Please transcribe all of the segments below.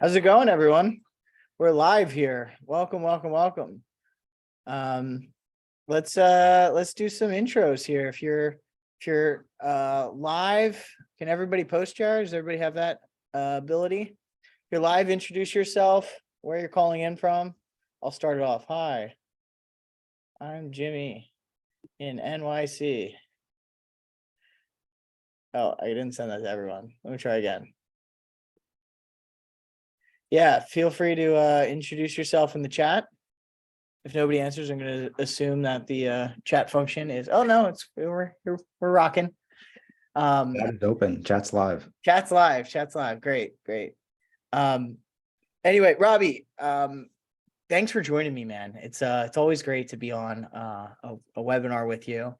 How's it going, everyone? We're live here. Welcome, welcome, welcome. Let's do some intros here. If you're live, can everybody post jars? Does everybody have that ability? If you're live, introduce yourself, where you're calling in from. I'll start it off. Hi, I'm Jimmy in NYC. Oh, I didn't send that to everyone. Let me try again. Yeah, feel free to introduce yourself in the chat. If nobody answers, I'm going to assume that the chat function is. Oh no, we're rocking. Chat is open. Chat's live. Chat's live. Great. Anyway, Robbie, thanks for joining me, man. It's always great to be on a webinar with you.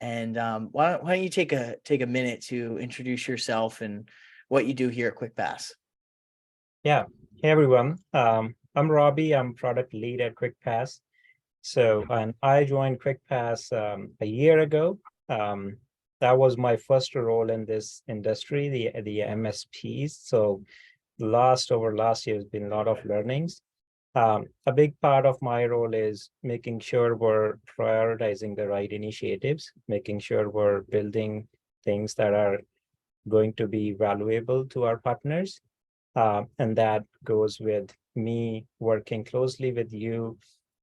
And why don't you take a minute to introduce yourself and what you do here at QuickPass? Yeah. Hey, everyone. I'm Robbie. I'm product lead at QuickPass. And I joined QuickPass a year ago. That was my first role in this industry, the MSPs. So last year has been a lot of learnings. A big part of my role is making sure we're prioritizing the right initiatives, making sure we're building things that are going to be valuable to our partners. And that goes with me working closely with you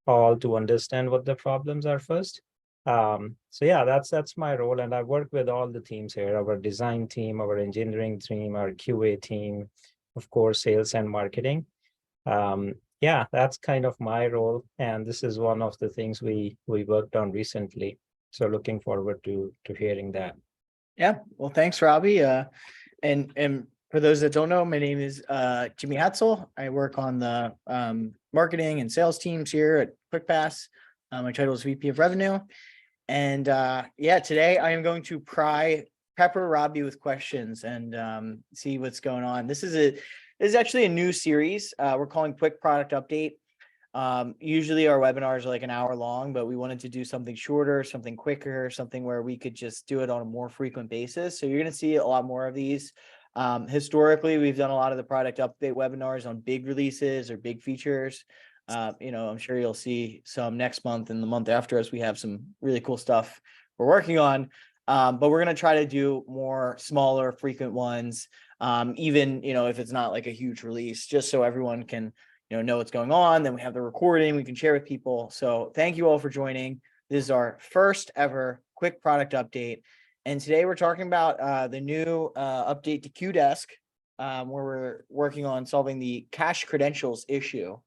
all to understand what the problems are first. So yeah, that's my role. And I work with all the teams here, our design team, our engineering team, our QA team, of course, sales and marketing. Yeah, that's kind of my role. And this is one of the things we worked on recently. So looking forward to hearing that. Yeah, well, thanks, Robbie. And for those that don't know, my name is Jimmy Hatzel. I work on the marketing and sales teams here at QuickPass. My title is VP of Revenue. And yeah, today I am going to pepper Robbie with questions and see what's going on. This is actually a new series we're calling Quick Product Update. Usually our webinars are like an hour long, but we wanted to do something shorter, something quicker, something where we could just do it on a more frequent basis. So you're going to see a lot more of these. Historically, we've done a lot of the product update webinars on big releases or big features. I'm sure you'll see some next month and the month after as we have some really cool stuff we're working on. But we're going to try to do more smaller, frequent ones, even, if it's not like a huge release, just so everyone can, know what's going on. Then we have the recording we can share with people. So thank you all for joining. This is our first ever quick product update. And today we're talking about the new update to Qdesk, where we're working on solving the cache credentials issue.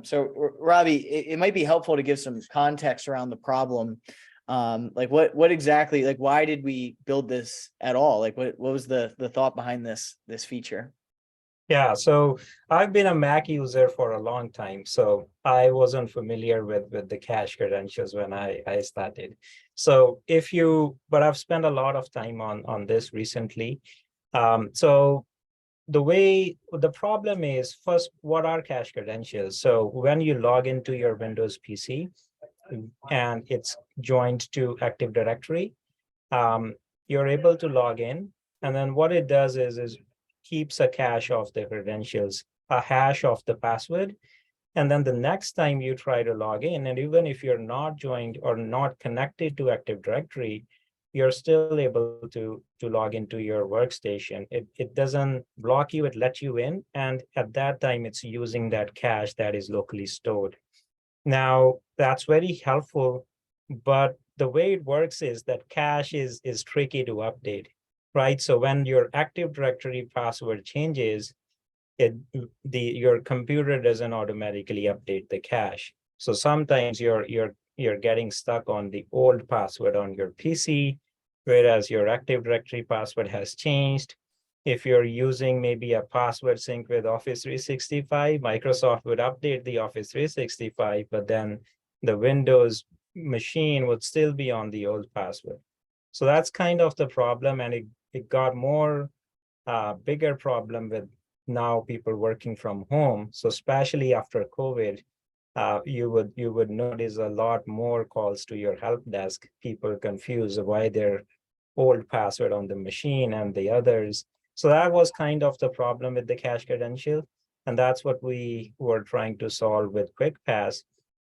So Robbie, it might be helpful to give some context around the problem. Like what exactly, like why did we build this at all? Like what was the thought behind this feature? Yeah, so I've been a Mac user for a long time, so I wasn't familiar with the cache credentials when I started. But I've spent a lot of time on this recently. So the problem is, first, what are cache credentials? So when you log into your Windows PC and it's joined to Active Directory, you're able to log in. And then what it does is keeps a cache of the credentials, a hash of the password. And then the next time you try to log in, and even if you're not joined or not connected to Active Directory, you're still able to log into your workstation. It doesn't block you, it lets you in. And at that time, it's using that cache that is locally stored. Now, that's very helpful, but the way it works is that cache is tricky to update, right? So when your Active Directory password changes, your computer doesn't automatically update the cache. So sometimes you're getting stuck on the old password on your PC, whereas your Active Directory password has changed. If you're using maybe a password sync with Office 365, Microsoft would update the Office 365, but then the Windows machine would still be on the old password. So that's kind of the problem, and it got more bigger problem with now people working from home. So especially after COVID, you would notice a lot more calls to your help desk. People confused why their old password on the machine and the others. So that was kind of the problem with the cache credential. And that's what we were trying to solve with QuickPass,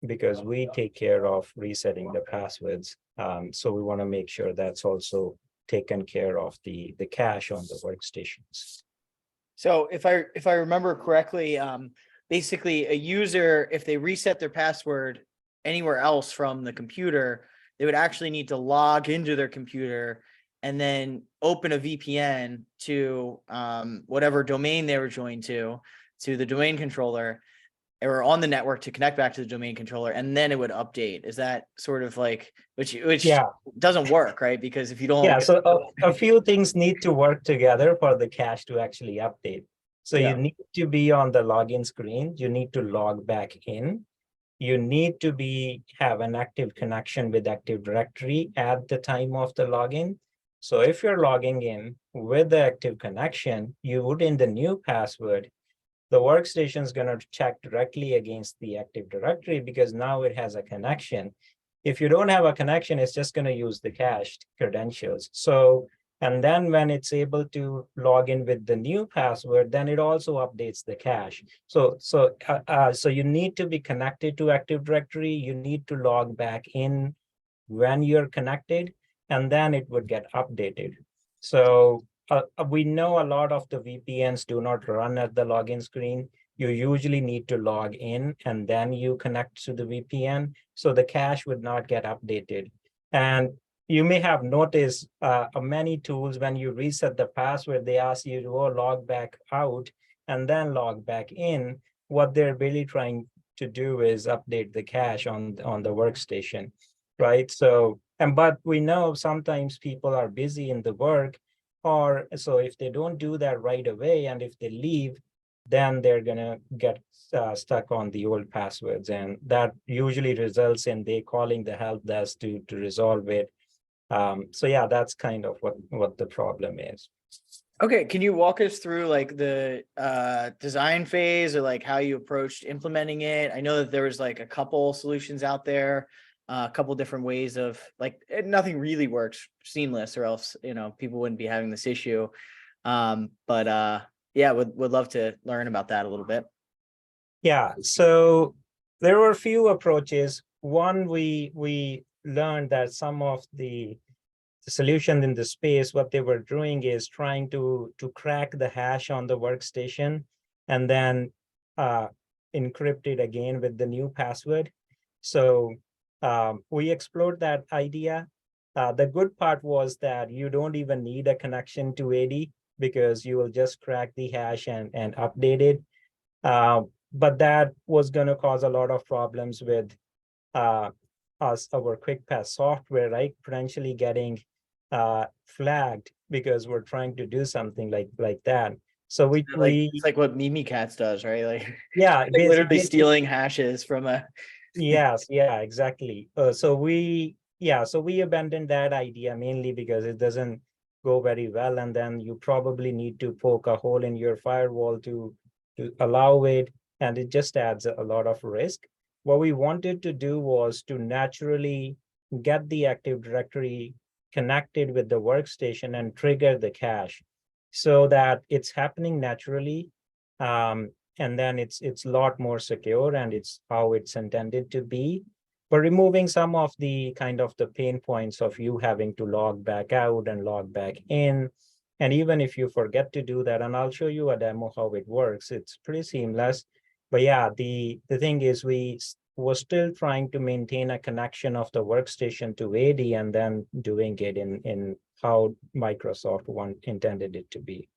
because we take care of resetting the passwords. So we want to make sure that's also taken care of the cache on the workstations. So if I remember correctly, basically a user, if they reset their password anywhere else from the computer, they would actually need to log into their computer and then open a VPN to whatever domain they were joined to the domain controller, or on the network to connect back to the domain controller, and then it would update. Is that sort of like, which Yeah. doesn't work, right? Because if you don't, Yeah, so a few things need to work together for the cache to actually update. So Yeah. you need to be on the login screen. You need to log back in. You need to have an active connection with Active Directory at the time of the login. So if you're logging in with the active connection, you would in the new password, the workstation is going to check directly against the Active Directory because now it has a connection. If you don't have a connection, it's just going to use the cached credentials. So, and then when it's able to log in with the new password, then it also updates the cache. So you need to be connected to Active Directory. You need to log back in when you're connected, and then it would get updated. So we know a lot of the VPNs do not run at the login screen. You usually need to log in and then you connect to the VPN. So the cache would not get updated. And you may have noticed many tools, when you reset the password, they ask you to go log back out and then log back in. What they're really trying to do is update the cache on the workstation, right? So, but we know sometimes people are busy in the work, or so if they don't do that right away, and if they leave, then they're gonna get stuck on the old passwords, and that usually results in they calling the help desk to resolve it. So yeah, that's kind of what the problem is. Okay, can you walk us through like the design phase, or like how you approached implementing it? I know that there was like a couple solutions out there, a couple different ways of like, nothing really works seamless, or else, you know, people wouldn't be having this issue. But yeah, would love to learn about that a little bit. Yeah, so there were a few approaches. One, we learned that some of the solution in the space, what they were doing is trying to crack the hash on the workstation and then encrypt it again with the new password. So we explored that idea. The good part was that you don't even need a connection to AD, because you will just crack the hash and update it. But that was going to cause a lot of problems with our QuickPass software, right? Potentially getting flagged because we're trying to do something like that. So It's like what Mimikatz does, right? Like, yeah, like literally stealing hashes from a. Yes, yeah, exactly. So we abandoned that idea mainly because it doesn't go very well, and then you probably need to poke a hole in your firewall to allow it, and it just adds a lot of risk. What we wanted to do was to naturally get the Active Directory connected with the workstation and trigger the cache so that it's happening naturally. And then it's a lot more secure, and it's how it's intended to be. But removing some of the kind of the pain points of you having to log back out and log back in. And even if you forget to do that, and I'll show you a demo how it works, it's pretty seamless. But yeah, the thing is we were still trying to maintain a connection of the workstation to AD and then doing it in how Microsoft intended it to be.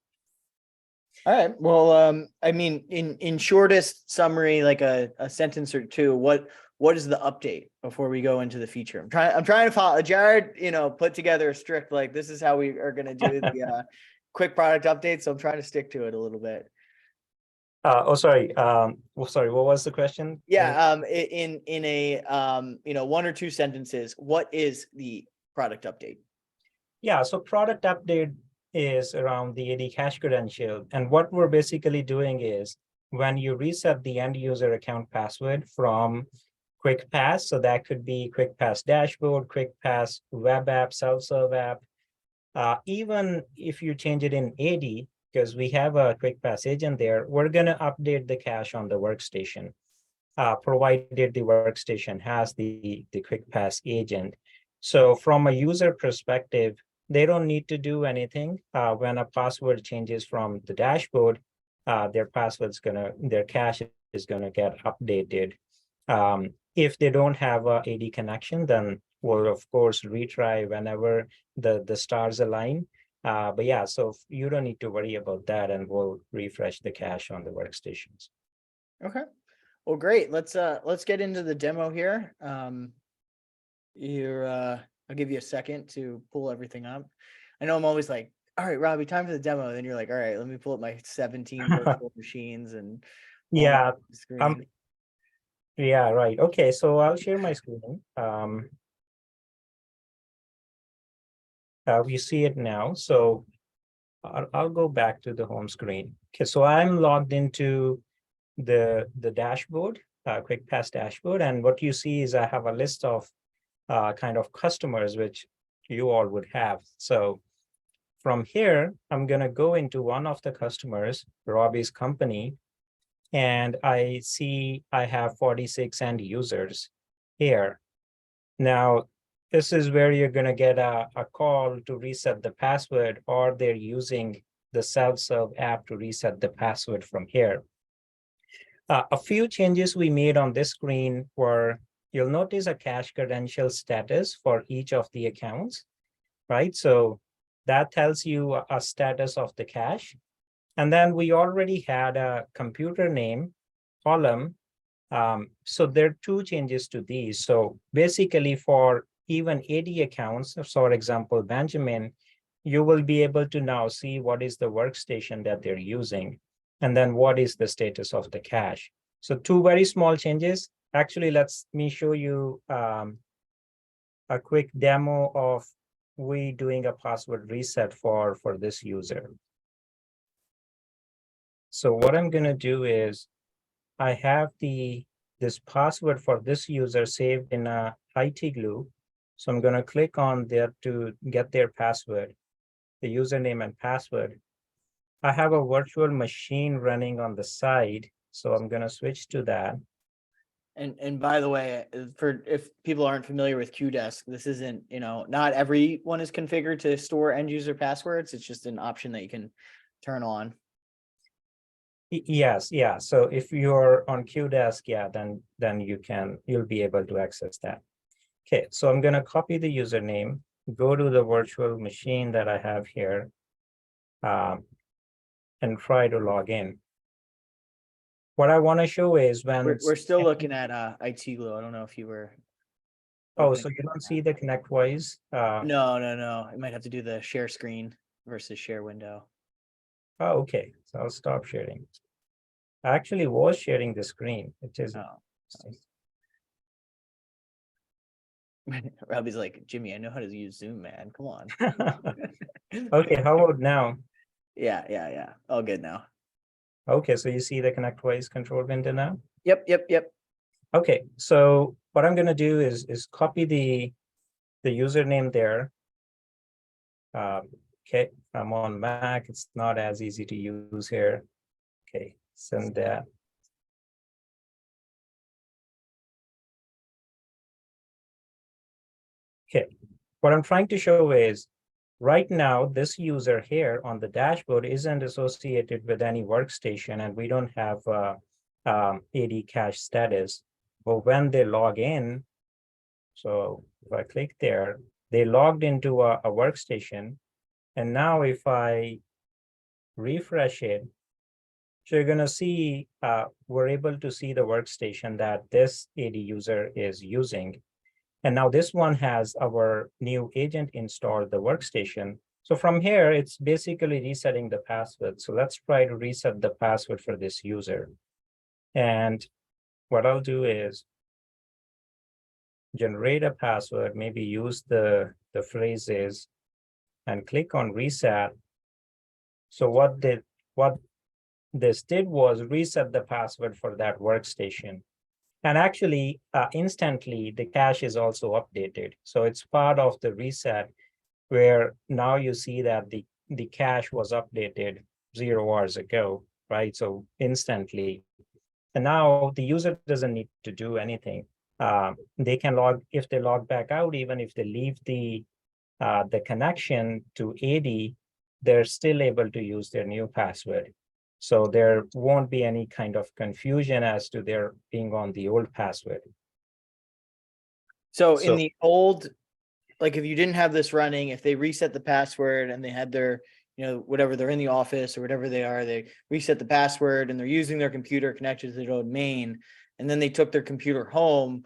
All right. Well, I mean, in shortest summary, like a sentence or two, what is the update before we go into the feature? I'm trying to follow Jared, you know, put together a strict, like, this is how we are going to do the quick product update. So I'm trying to stick to it a little bit. Sorry. Sorry, what was the question? Yeah. In a you know, one or two sentences, what is the product update? Yeah. So product update is around the AD cache credential. And what we're basically doing is when you reset the end user account password from QuickPass, so that could be QuickPass dashboard, QuickPass web app, self-serve app, even if you change it in AD, because we have a QuickPass agent there, we're going to update the cache on the workstation, provided the workstation has the QuickPass agent. So from a user perspective, they don't need to do anything. When a password changes from the dashboard, their cache is gonna get updated. If they don't have a AD connection, then we'll of course retry whenever the stars align. But yeah, so you don't need to worry about that, and we'll refresh the cache on the workstations. Okay. Well, great. Let's get into the demo here. I'll give you a second to pull everything up. I know I'm always like, all right, Robbie, time for the demo. Then you're like, all right, let me pull up my 17 virtual machines and Yeah, screen. yeah, right. Okay, so I'll share my screen. You see it now. So I'll go back to the home screen. Okay, so I'm logged into the dashboard, QuickPass dashboard, and what you see is I have a list of kind of customers which you all would have. So from here, I'm gonna go into one of the customers, Robbie's company, and I see I have 46 end users here. Now, this is where you're gonna get a call to reset the password, or they're using the self-serve app to reset the password from here. A few changes we made on this screen were, you'll notice a cache credential status for each of the accounts, right? So that tells you a status of the cache. And then we already had a computer name column. So there are two changes to these. So basically for even AD accounts, so for example, Benjamin, you will be able to now see what is the workstation that they're using, and then what is the status of the cache. So two very small changes. Actually, let me show you a quick demo of we doing a password reset for this user. So what I'm gonna do is I have this password for this user saved in a IT glue. So I'm gonna click on there to get their password, the username and password. I have a virtual machine running on the side, so I'm gonna switch to that. And by the way, for if people aren't familiar with Qdesk, this isn't, not everyone is configured to store end user passwords. It's just an option that you can turn on. Yes, yeah. So if you're on Qdesk, yeah, then you'll be able to access that. Okay, so I'm gonna copy the username, go to the virtual machine that I have here, and try to log in. What I want to show is when We're still looking at IT glue. I don't know if you were. Oh, opening so you it. don't see the ConnectWise? No. I might have to do the share screen versus share window. Oh, okay. So I'll stop sharing. I actually was sharing the screen. It is. Oh. Robbie's like, Jimmy, I know how to use Zoom, man. Come on. Okay, how about now? Yeah. All good now. Okay, so you see the ConnectWise control window now? Yep. Okay, so what I'm gonna do is copy the username there. Okay, I'm on Mac. It's not as easy to use here. Okay, send that. Okay, what I'm trying to show is right now, this user here on the dashboard isn't associated with any workstation, and we don't have AD cache status. But when they log in, so if I click there, they logged into a workstation. And now if I refresh it, so you're gonna see, we're able to see the workstation that this AD user is using. And now this one has our new agent installed, the workstation. So from here, it's basically resetting the password. So let's try to reset the password for this user. And what I'll do is generate a password, maybe use the phrases and click on reset. So what this did was reset the password for that workstation. And actually, instantly, the cache is also updated. So it's part of the reset where now you see that the cache was updated 0 hours ago, right? So instantly. And now the user doesn't need to do anything. They can log, if they log back out, even if they leave the connection to AD, they're still able to use their new password. So there won't be any kind of confusion as to their being on the old password. So in So- the old, like if you didn't have this running, if they reset the password and they had their, whatever, they're in the office or whatever they are, they reset the password and they're using their computer connected to their own main, and then they took their computer home,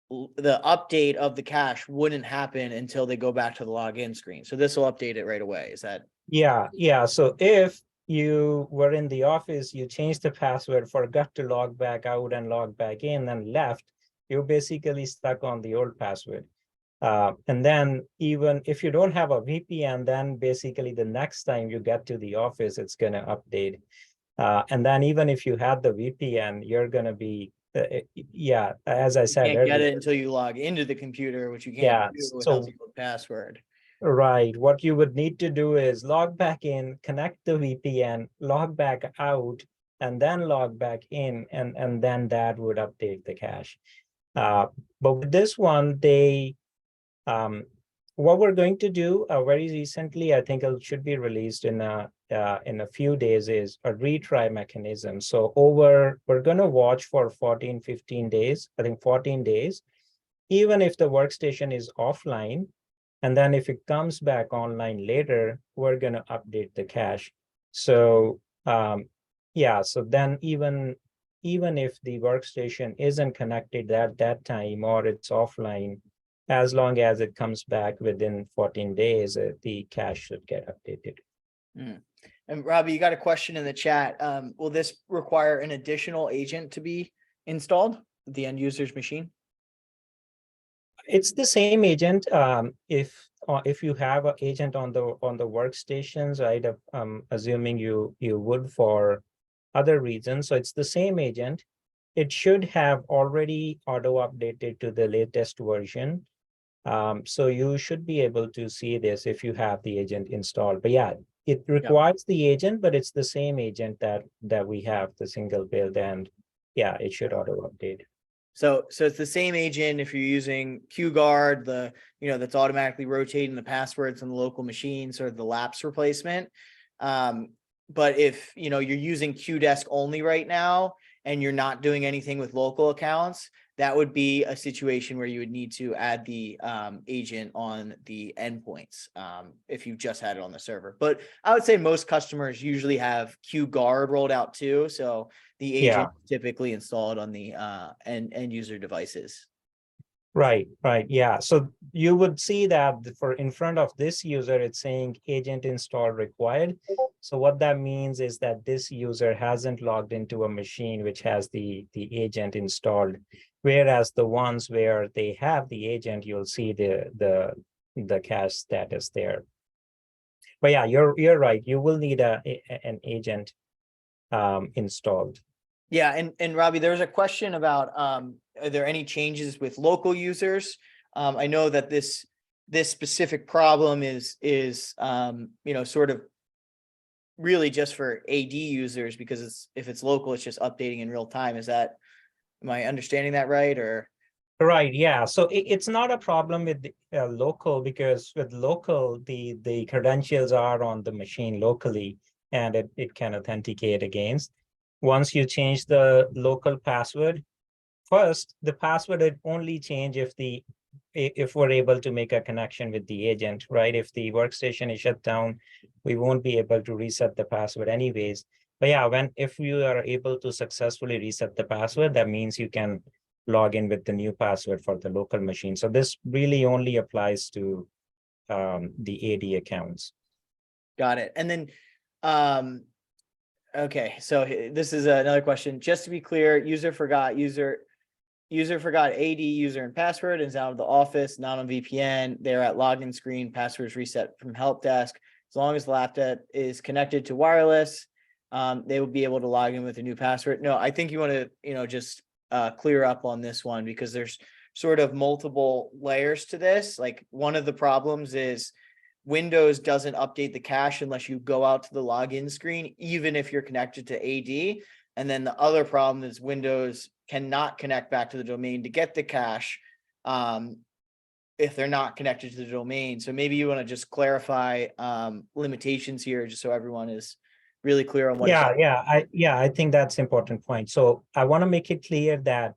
the update of the cache wouldn't happen until they go back to the login screen. So this will update it right away. Is that? Yeah. So if you were in the office, you changed the password, forgot to log back out and log back in and left, you're basically stuck on the old password. And then even if you don't have a VPN, then basically the next time you get to the office, it's going to update. And then even if you had the VPN, you're going to be, as I said You can't get earlier. it until you log into the computer, which you Yeah, can't do so- without the old password. Right. What you would need to do is log back in, connect the VPN, log back out, and then log back in, and then that would update the cache. But with this one, what we're going to do very recently, I think it should be released in a few days, is a retry mechanism. So we're going to watch for 14, 15 days, I think 14 days, even if the workstation is offline. And then if it comes back online later, we're going to update the cache. So so then even if the workstation isn't connected at that time or it's offline, as long as it comes back within 14 days, the cache should get updated. And Robbie, you got a question in the chat. Will this require an additional agent to be installed at the end user's machine? It's the same agent. If you have an agent on the workstations, right? Assuming you would for other reasons. So it's the same agent. It should have already auto updated to the latest version. So you should be able to see this if you have the agent installed. But yeah, it requires the agent, but it's the same agent that we have, the single build, and yeah, it should auto update. So it's the same agent if you're using QGuard, that's automatically rotating the passwords on the local machine, sort of the lapse replacement. But if you're using QDesk only right now and you're not doing anything with local accounts, that would be a situation where you would need to add the agent on the endpoints if you just had it on the server. But I would say most customers usually have QGuard rolled out too. So the agent typically installed on the end user devices. Right. Yeah. So you would see that in front of this user, it's saying agent install required. So what that means is that this user hasn't logged into a machine which has the agent installed. Whereas the ones where they have the agent, you'll see the cache status there. But yeah, you're right. You will need an agent installed. Yeah, and Robbie, there was a question about are there any changes with local users? I know that this specific problem is sort of really just for AD users, because if it's local, it's just updating in real time. Am I understanding that right? Or right, yeah. So it's not a problem with local, because with local, the credentials are on the machine locally, and it can authenticate against. Once you change the local password, first, the password would only change if we're able to make a connection with the agent, right? If the workstation is shut down, we won't be able to reset the password anyways. But yeah, if you are able to successfully reset the password, that means you can log in with the new password for the local machine. So this really only applies to the AD accounts. got it. And then okay, so this is another question. Just to be clear, user forgot AD user and password and is out of the office, not on VPN. They're at login screen, passwords reset from help desk. As long as the laptop is connected to wireless, they will be able to log in with a new password. No, I think you want to, just clear up on this one, because there's sort of multiple layers to this. Like, one of the problems is Windows doesn't update the cache unless you go out to the login screen, even if you're connected to AD. And then the other problem is Windows cannot connect back to the domain to get the cache if they're not connected to the domain. So maybe you want to just clarify limitations here, just so everyone is really clear on what. I think that's important point. So I want to make it clear that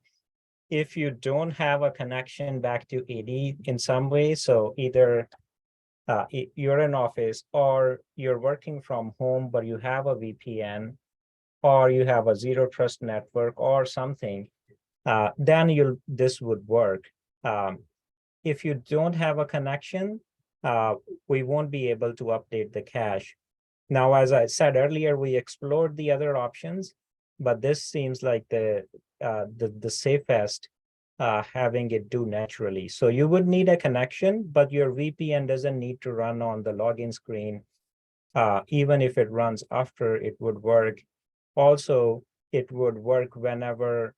if you don't have a connection back to AD in some way, so either you're in office or you're working from home, but you have a VPN or you have a zero trust network or something, then this would work. If you don't have a connection, we won't be able to update the cache. Now, as I said earlier, we explored the other options, but this seems like the safest, having it do naturally. So you would need a connection, but your VPN doesn't need to run on the login screen. Even if it runs after, it would work. Also, it would work whenever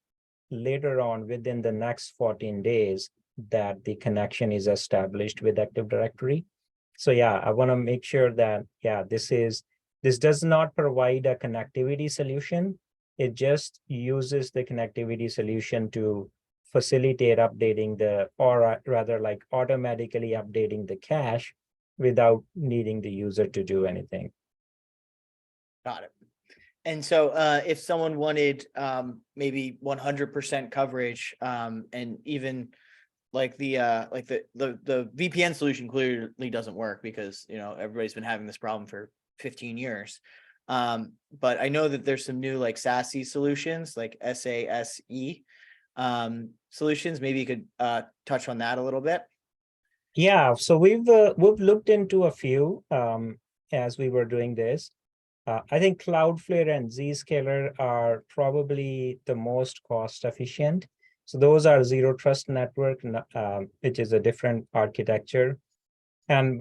later on within the next 14 days that the connection is established with Active Directory. So yeah, I want to make sure that, this does not provide a connectivity solution. It just uses the connectivity solution to facilitate updating or rather like automatically updating the cache without needing the user to do anything. Got it. And so if someone wanted maybe 100% coverage and even like the VPN solution clearly doesn't work because, you know, everybody's been having this problem for 15 years. But I know that there's some new like SASE solutions, like SASE solutions. Maybe you could touch on that a little bit. Yeah, so we've looked into a few as we were doing this. I think Cloudflare and Zscaler are probably the most cost efficient. So those are zero trust network, which is a different architecture. And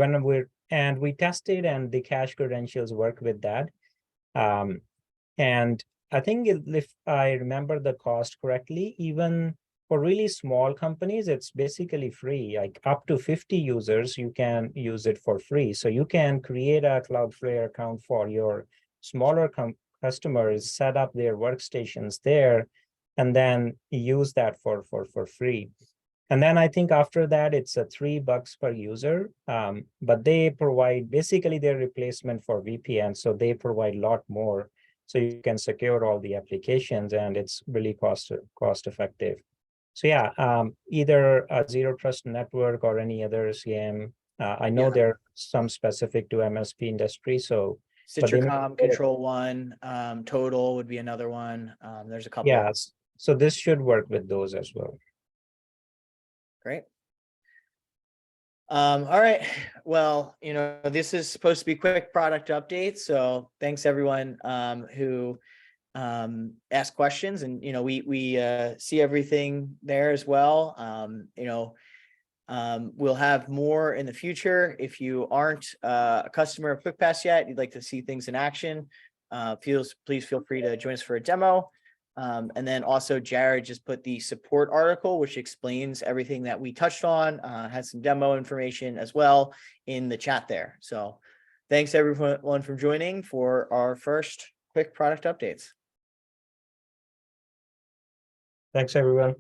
we tested, and the cache credentials work with that. And I think if I remember the cost correctly, even for really small companies, it's basically free. Like up to 50 users, you can use it for free. So you can create a Cloudflare account for your smaller customers, set up their workstations there, and then use that for free. And then I think after that, it's $3 per user. But they provide basically their replacement for VPN. So they provide a lot more. So you can secure all the applications, and it's really cost effective. So yeah, either a zero trust network or any other CM. I know there are some specific to MSP industry. So Citricom, Control One, Total would be another one. There's a couple. Yes. So this should work with those as well. Great. All right. Well, you know, this is supposed to be quick product updates. So thanks everyone who ask questions, and you know, we see everything there as well. You know, we'll have more in the future. If you aren't a customer of QuickPass yet, you'd like to see things in action, please feel free to join us for a demo. And then also Jared just put the support article, which explains everything that we touched on, has some demo information as well in the chat there. So thanks everyone for joining for our first quick product updates. Thanks everyone.